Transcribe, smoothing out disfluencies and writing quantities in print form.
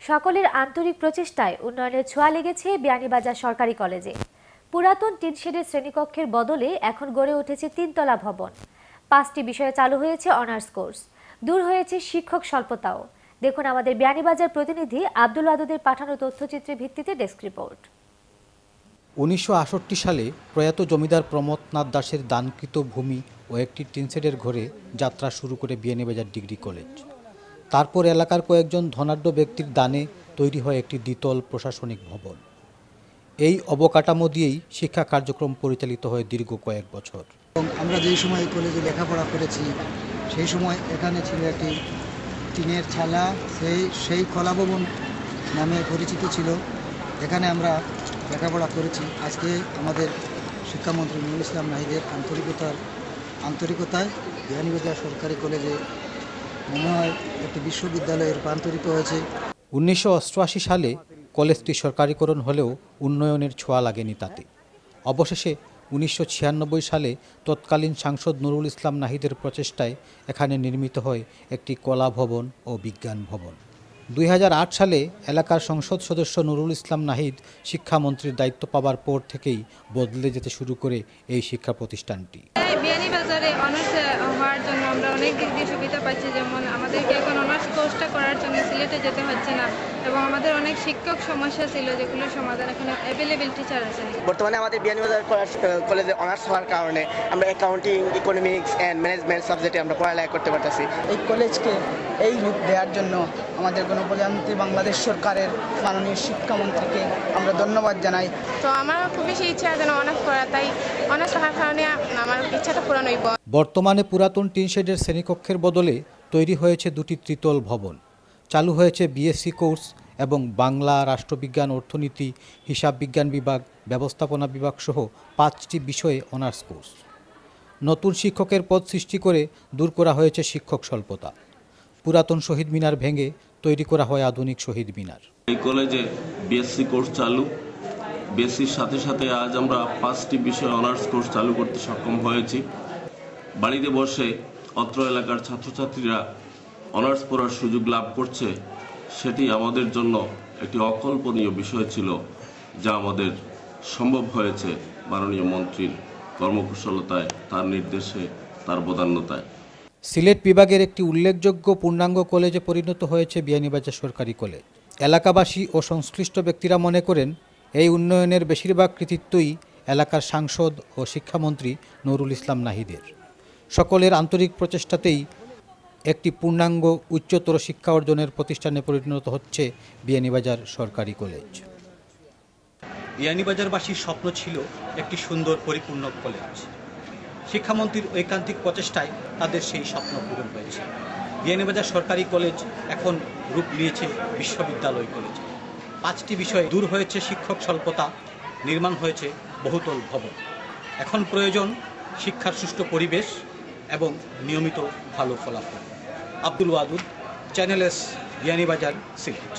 সকলের আন্তরিক প্রচেষ্টায় উন্নয়নের ছোঁয়া লেগেছে বিয়ানীবাজার সরকারি কলেজে। পুরাতন টিনশেডের শ্রেণীকক্ষের বদলে এখন গড়ে উঠেছে 3 তলা ভবন। 5টি বিষয়ে চালু হয়েছে অনার্স কোর্স। দূর হয়েছে শিক্ষক স্বল্পতাও। দেখুন আমাদের বিয়ানীবাজার প্রতিনিধি আব্দুল ওয়াদুদের পাঠানো তথ্যচিত্রের ভিত্তিতে ডেস্ক রিপোর্ট। 1968 সালে প্রয়াত জমিদার প্রমথনাথ দাসের দানকৃত ভূমি ও একটি টিনশেডের ঘরে যাত্রা শুরু করে বিয়ানীবাজার ডিগ্রি কলেজ। তারপর এলাকার কয়েকজন ধনাঢ্য ব্যক্তির দানে তৈরি হয় একটি দ্বিতল প্রশাসনিক ভবন। এই অবকাঠামো দিয়েই শিক্ষা কার্যক্রম পরিচালিত হয় দীর্ঘ কয়েক বছর। আমরা যেই সময় কলেজে লেখাপড়া করেছি সেই সময় এখানে ছিল একটি টিনের ছালা, সেই কলা ভবন নামে পরিচিত ছিল। এখানে আমরা লেখাপড়া করেছি। আজকে আমাদের শিক্ষামন্ত্রী নুরুল ইসলাম নাহিদের আন্তরিকতায় বিয়ানীবাজার সরকারি কলেজে মনে হয় একটি বিশ্ববিদ্যালয়ে রূপান্তরিত হয়েছে। 1988 সালে কলেজটি সরকারিকরণ হলেও উন্নয়নের ছোঁয়া লাগেনি তাতে। অবশেষে 1996 সালে তৎকালীন সাংসদ নুরুল ইসলাম নাহিদের প্রচেষ্টায় এখানে নির্মিত হয় একটি কলা ভবন ও বিজ্ঞান ভবন। 2008 সালে এলাকার সংসদ সদস্য নুরুল ইসলাম নাহিদ শিক্ষামন্ত্রীর দায়িত্ব পাওয়ার পর থেকেই বদলে যেতে শুরু করে এই শিক্ষা প্রতিষ্ঠানটি। বিয়ানীবাজারে অনার্স হওয়ার জন্য আমরা অনেক দিক দিয়ে সুবিধা পাচ্ছি, যেমন আমাদেরকে এখন অনার্স কোর্সটা করার জন্য সিলেটে যেতে হচ্ছে না, এবং আমাদের অনেক শিক্ষক সমস্যা ছিল যেগুলোর সমাধান এখানে অ্যাভেলেবেল টিচার আছেন। বর্তমানে আমাদের বিয়ানীবাজার কলেজে অনার্স হওয়ার কারণে আমরা অ্যাকাউন্টিং, ইকোনমিক্স অ্যান্ড ম্যানেজমেন্ট সাবজেক্টে আমরা পড়ালেখা করতে পারতেছি। এই কলেজকে এই রূপ দেওয়ার জন্য আমাদের গণপ্রজাতন্ত্রী বাংলাদেশ সরকারের মাননীয় শিক্ষামন্ত্রীকে আমরা ধন্যবাদ জানাই। তো আমার খুব বেশি ইচ্ছা যেন অনার্স করা, তাই অনার্স হওয়ার কারণে আমার ইচ্ছাটা পূরণ হইব। বর্তমানে পুরাতন টিনশেডের শ্রেণীকক্ষের বদলে তৈরি হয়েছে 2টি ত্রিতল ভবন। চালু হয়েছে বিএসসি কোর্স এবং বাংলা, রাষ্ট্রবিজ্ঞান, অর্থনীতি, হিসাব বিজ্ঞান বিভাগ, ব্যবস্থাপনা বিভাগ সহ 5টি বিষয়ে অনার্স কোর্স। নতুন শিক্ষকের পদ সৃষ্টি করে দূর করা হয়েছে শিক্ষক স্বল্পতা। পুরাতন শহীদ মিনার ভেঙে তৈরি করা হয় আধুনিক শহীদ মিনার। এই কলেজে বিএসসি কোর্স চালু। বিএসসির সাথে সাথে আজ আমরা 5টি বিষয়ে অনার্স কোর্স চালু করতে সক্ষম হয়েছি। বাড়িতে বসে অত্র এলাকার ছাত্রছাত্রীরা অনার্স পড়ার সুযোগ লাভ করছে, সেটি আমাদের জন্য একটি অকল্পনীয় বিষয় ছিল, যা আমাদের সম্ভব হয়েছে মাননীয় মন্ত্রীর কর্মকুশলতায়, তার নির্দেশে, তার বদান্যতায়। সিলেট বিভাগের একটি উল্লেখযোগ্য পূর্ণাঙ্গ কলেজে পরিণত হয়েছে বিয়ানীবাজার সরকারি কলেজ। এলাকাবাসী ও সংশ্লিষ্ট ব্যক্তিরা মনে করেন এই উন্নয়নের বেশিরভাগ কৃতিত্বই এলাকার সাংসদ ও শিক্ষামন্ত্রী নুরুল ইসলাম নাহিদের। সকলের আন্তরিক প্রচেষ্টাতেই একটি পূর্ণাঙ্গ উচ্চতর শিক্ষা অর্জনের প্রতিষ্ঠানে পরিণত হচ্ছে বিয়ানীবাজার সরকারি কলেজ। বিয়ানীবাজারবাসীর স্বপ্ন ছিল একটি সুন্দর পরিপূর্ণ কলেজ। শিক্ষামন্ত্রীর ঐকান্তিক প্রচেষ্টায় তাদের সেই স্বপ্ন পূরণ হয়েছে। বিয়ানীবাজার সরকারি কলেজ এখন রূপ নিয়েছে বিশ্ববিদ্যালয় কলেজ। 5টি বিষয়ে দূর হয়েছে শিক্ষক স্বল্পতা, নির্মাণ হয়েছে বহুতল ভবন। এখন প্রয়োজন শিক্ষার সুষ্ঠু পরিবেশ এবং নিয়মিত ভালো ফলাফল। Abdul Wadud, channel S, Beanibazar, Sylhet.